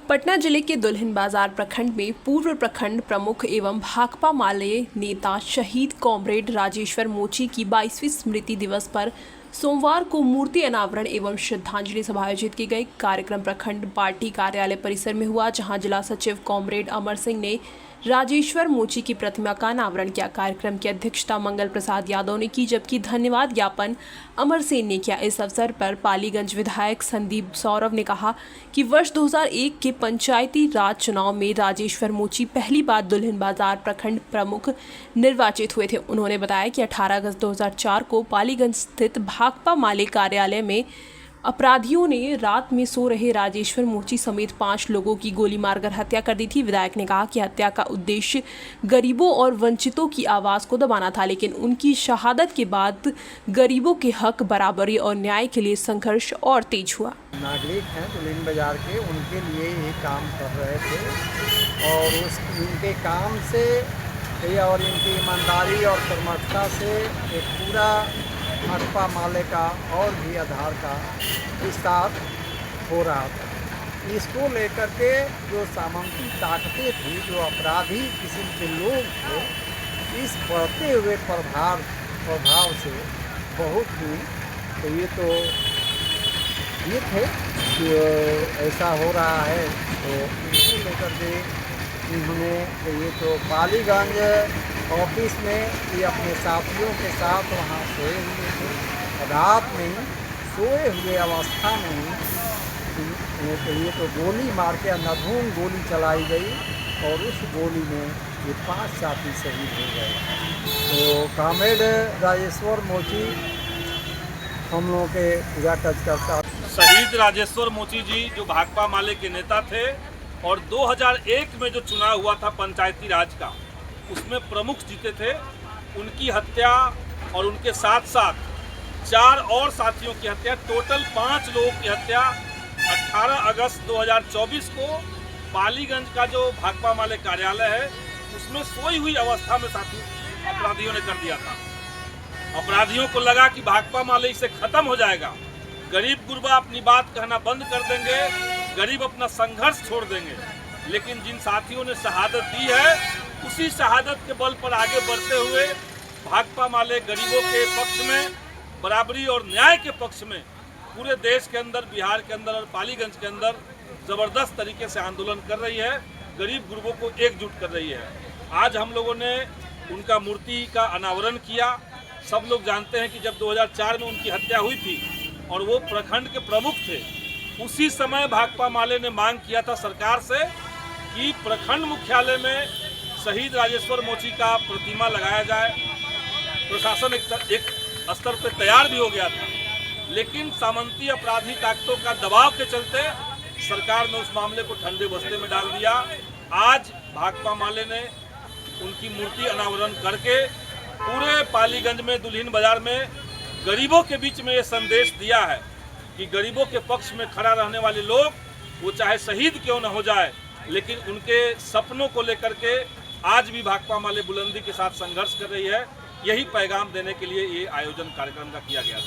पटना जिले के दुल्हिन बाजार प्रखंड में पूर्व प्रखंड प्रमुख एवं भाकपा माले नेता शहीद कॉमरेड राजेश्वर मोची की 22वीं स्मृति दिवस पर सोमवार को मूर्ति अनावरण एवं श्रद्धांजलि सभा आयोजित की गई। कार्यक्रम प्रखंड पार्टी कार्यालय परिसर में हुआ, जहां जिला सचिव कॉमरेड अमर सिंह ने राजेश्वर मोची की प्रतिमा का अनावरण किया। कार्यक्रम की अध्यक्षता मंगल प्रसाद यादव ने की, जबकि धन्यवाद ज्ञापन अमर सिंह ने किया। इस अवसर पर पालीगंज विधायक संदीप सौरभ ने कहा कि वर्ष 2001 के पंचायती राज चुनाव में राजेश्वर मोची पहली बार दुल्हिन बाजार प्रखंड प्रमुख निर्वाचित हुए थे। उन्होंने बताया कि 18 अगस्त 2004 को पालीगंज स्थित भाकपा माले कार्यालय में अपराधियों ने रात में सो रहे राजेश्वर मोची समेत 5 लोगों की गोली मारकर हत्या कर दी थी। विधायक ने कहा कि हत्या का उद्देश्य गरीबों और वंचितों की आवाज़ को दबाना था, लेकिन उनकी शहादत के बाद गरीबों के हक, बराबरी और न्याय के लिए संघर्ष और तेज हुआ। नागरिक हैं दुल्हिन बाजार के, उनके लिए ये काम कर रहे थे और उनके काम से और इनकी ईमानदारी और कर्मठता से एक पूरा भाकपा माले का और भी आधार का विस्तार हो रहा था। इसको लेकर के जो सामंती ताकतें थी, जो अपराधी किस्म के लोग थे, इस बढ़ते हुए प्रभाव से बहुत ही तो ये थे कि ऐसा हो रहा है। तो इनको लेकर के इन्होंने ये तो पालीगंज ऑफिस में ये अपने साथियों के साथ वहाँ सोए हुए थे। रात में सोए हुए अवस्था में तो ये तो गोली मार के अंधाधुंध गोली चलाई गई और उस गोली में ये 5 साथी शहीद हो गए। तो कॉमरेड राजेश्वर मोची हम लोगों के पूरा टच करता। शहीद राजेश्वर मोची जी जो भाकपा माले के नेता थे और 2001 में जो चुनाव हुआ था पंचायती राज का, उसमें प्रमुख जीते थे। उनकी हत्या और उनके साथ साथ 4 और साथियों की हत्या, टोटल 5 लोगों की हत्या 18 अगस्त 2024 को पालीगंज का जो भाकपा माले कार्यालय है उसमें सोई हुई अवस्था में साथी अपराधियों ने कर दिया था। अपराधियों को लगा कि भाकपा माले इससे खत्म हो जाएगा, गरीब गुरबा अपनी बात कहना बंद कर देंगे, गरीब अपना संघर्ष छोड़ देंगे। लेकिन जिन साथियों ने शहादत दी है, उसी शहादत के बल पर आगे बढ़ते हुए भाकपा माले गरीबों के पक्ष में, बराबरी और न्याय के पक्ष में पूरे देश के अंदर, बिहार के अंदर और पालीगंज के अंदर ज़बरदस्त तरीके से आंदोलन कर रही है, गरीब गुरबों को एकजुट कर रही है। आज हम लोगों ने उनका मूर्ति का अनावरण किया। सब लोग जानते हैं कि जब 2004 में उनकी हत्या हुई थी और वो प्रखंड के प्रमुख थे, उसी समय भाकपा माले ने मांग किया था सरकार से कि प्रखंड मुख्यालय में शहीद राजेश्वर मोची का प्रतिमा लगाया जाए। प्रशासन एक स्तर पर तैयार भी हो गया था, लेकिन सामंती अपराधी ताकतों का दबाव के चलते सरकार ने उस मामले को ठंडे बस्ते में डाल दिया। आज भाकपा माले ने उनकी मूर्ति अनावरण करके पूरे पालीगंज में, दुल्हिन बाजार में गरीबों के बीच में ये संदेश दिया है कि गरीबों के पक्ष में खड़ा रहने वाले लोग, वो चाहे शहीद क्यों न हो जाए, लेकिन उनके सपनों को लेकर के आज भी भाकपा माले बुलंदी के साथ संघर्ष कर रही है। यही पैगाम देने के लिए ये आयोजन कार्यक्रम का किया गया था।